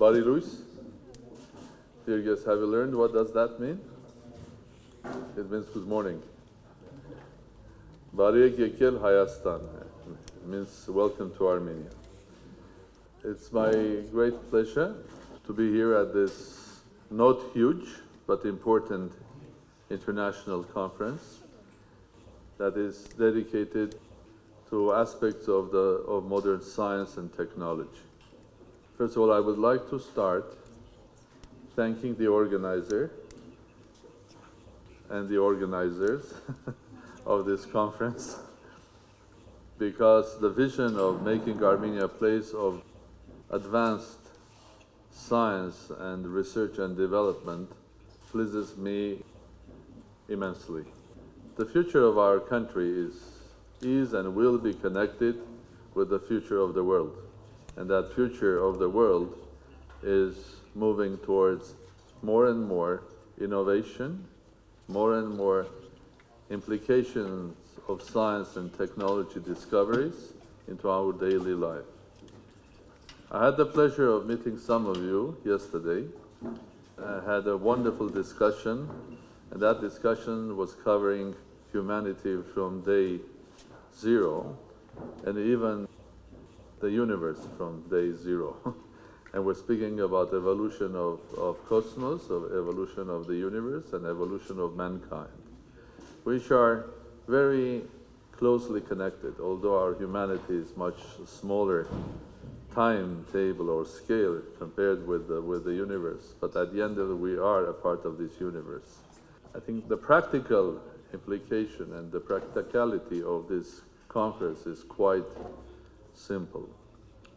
Barilus. Dear guests, have you learned what does that mean? It means good morning. Բարի եկել Հայաստան means welcome to Armenia. It's my great pleasure to be here at this not huge but important international conference that is dedicated to aspects of modern science and technology. First of all, I would like to start thanking the organizer and the organizers of this conference, because the vision of making Armenia a place of advanced science and research and development pleases me immensely. The future of our country is and will be connected with the future of the world. And that future of the world is moving towards more and more innovation, more and more implications of science and technology discoveries into our daily life. I had the pleasure of meeting some of you yesterday. I had a wonderful discussion, and that discussion was covering humanity from day zero, and even the universe from day zero. And we're speaking about evolution of cosmos, of evolution of the universe, and evolution of mankind, which are very closely connected, although our humanity is much smaller timetable or scale compared with the universe. But at the end of it, we are a part of this universe. I think the practical implication and the practicality of this conference is quite simple.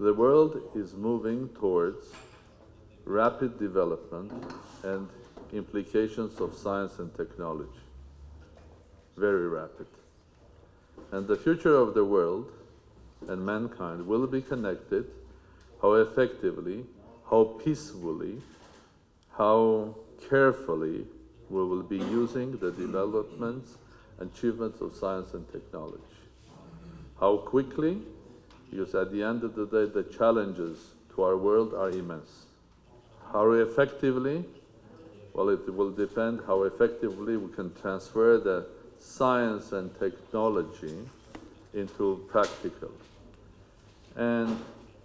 The world is moving towards rapid development and implications of science and technology. Very rapid. And the future of the world and mankind will be connected, how effectively, how peacefully, how carefully we will be using the developments and achievements of science and technology. How quickly, because at the end of the day, the challenges to our world are immense. How effectively? Well, it will depend how effectively we can transfer the science and technology into practical. And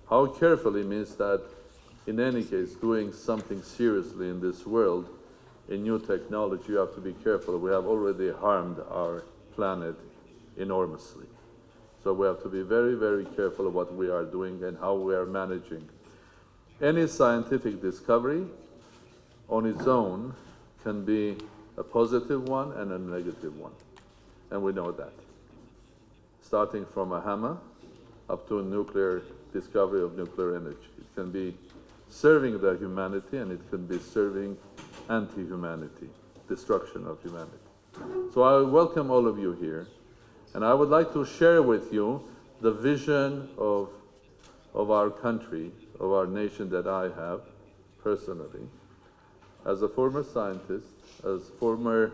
how carefully means that, in any case, doing something seriously in this world, in new technology, you have to be careful. We have already harmed our planet enormously. So we have to be very, very careful of what we are doing and how we are managing. Any scientific discovery on its own can be a positive one and a negative one. And we know that. Starting from a hammer up to a nuclear discovery of nuclear energy. It can be serving the humanity, and it can be serving anti-humanity, destruction of humanity. So I welcome all of you here. And I would like to share with you the vision of our country, of our nation that I have personally. As a former scientist, as former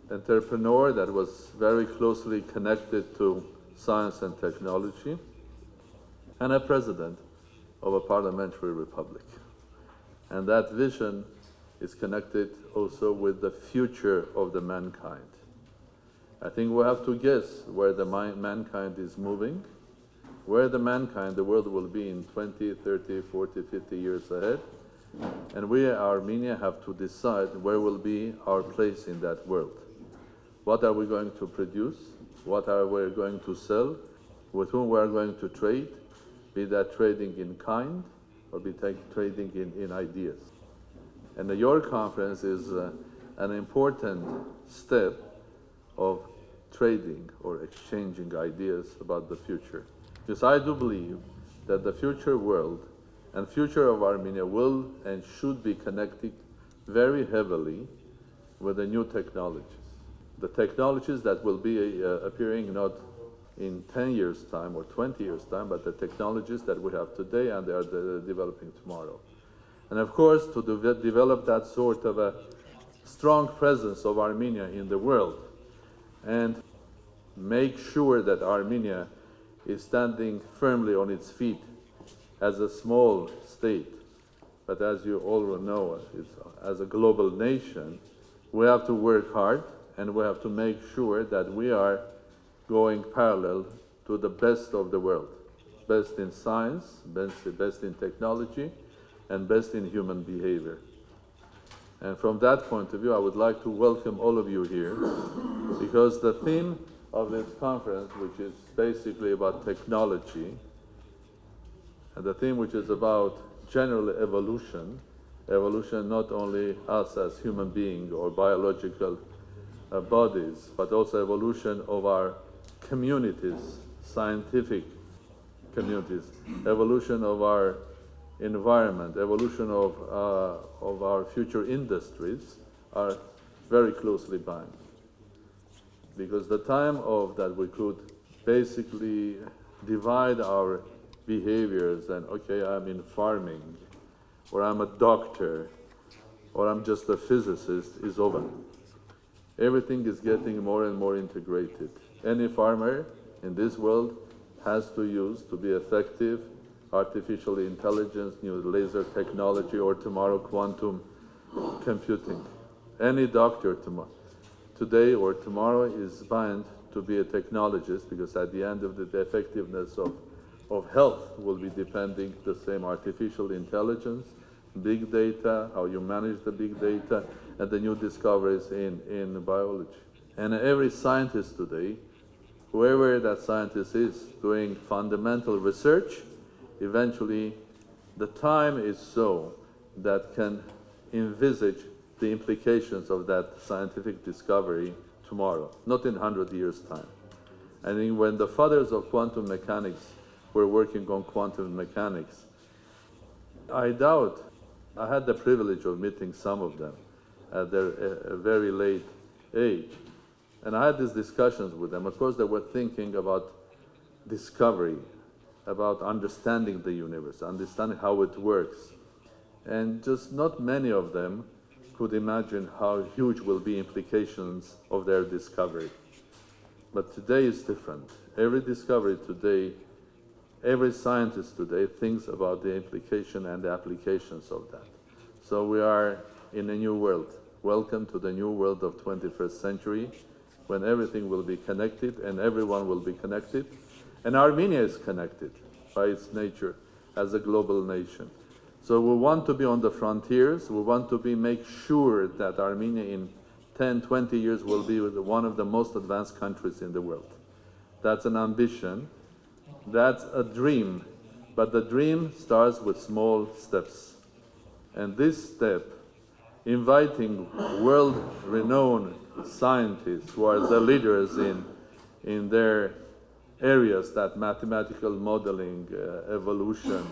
entrepreneur that was very closely connected to science and technology, and a president of a parliamentary republic. And that vision is connected also with the future of the mankind. I think we have to guess where the mankind is moving, where the world will be in 20, 30, 40, 50 years ahead. And we, Armenia, have to decide where will be our place in that world. What are we going to produce? What are we going to sell? With whom we are going to trade? Be that trading in kind or be trading in ideas. And your conference is an important step of trading or exchanging ideas about the future. Because I do believe that the future world and future of Armenia will and should be connected very heavily with the new technologies. The technologies that will be appearing not in 10 years' time or 20 years' time, but the technologies that we have today and they are developing tomorrow. And of course, to develop that sort of a strong presence of Armenia in the world and make sure that Armenia is standing firmly on its feet as a small state, but as you all know, as a global nation, we have to work hard and we have to make sure that we are going parallel to the best of the world, best in science, best in technology, and best in human behavior. And from that point of view, I would like to welcome all of you here, because the theme of this conference, which is basically about technology, and the theme which is about general evolution, evolution not only us as human beings or biological bodies, but also evolution of our communities, scientific communities, evolution of our environment, evolution of our future industries are very closely bound. Because the time of that we could basically divide our behaviors and, okay, I'm in farming, or I'm a doctor, or I'm just a physicist is over. Everything is getting more and more integrated. Any farmer in this world has to use, to be effective, artificial intelligence, new laser technology, or tomorrow quantum computing. Any doctor today or tomorrow is bound to be a technologist, because at the end of the effectiveness of health will be depending the same artificial intelligence, big data, how you manage the big data, and the new discoveries in biology. And every scientist today, whoever that scientist is doing fundamental research, eventually the time is so that can envisage the implications of that scientific discovery tomorrow, not in 100 years' time. I think when the fathers of quantum mechanics were working on quantum mechanics, I doubt, I had the privilege of meeting some of them at their very late age, and I had these discussions with them. Of course, they were thinking about discovery, about understanding the universe, understanding how it works. And just not many of them could imagine how huge will be implications of their discovery. But today is different. Every discovery today, every scientist today thinks about the implication and the applications of that. So we are in a new world. Welcome to the new world of 21st century, when everything will be connected and everyone will be connected. And Armenia is connected by its nature as a global nation. So we want to be on the frontiers. We want to make sure that Armenia in 10, 20 years will be one of the most advanced countries in the world. That's an ambition. That's a dream. But the dream starts with small steps. And this step, inviting world-renowned scientists who are the leaders in their areas, that mathematical modeling, evolution,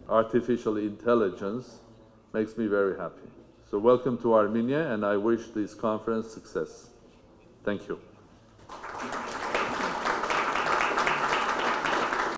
artificial intelligence, makes me very happy. So welcome to Armenia, and I wish this conference success. Thank you.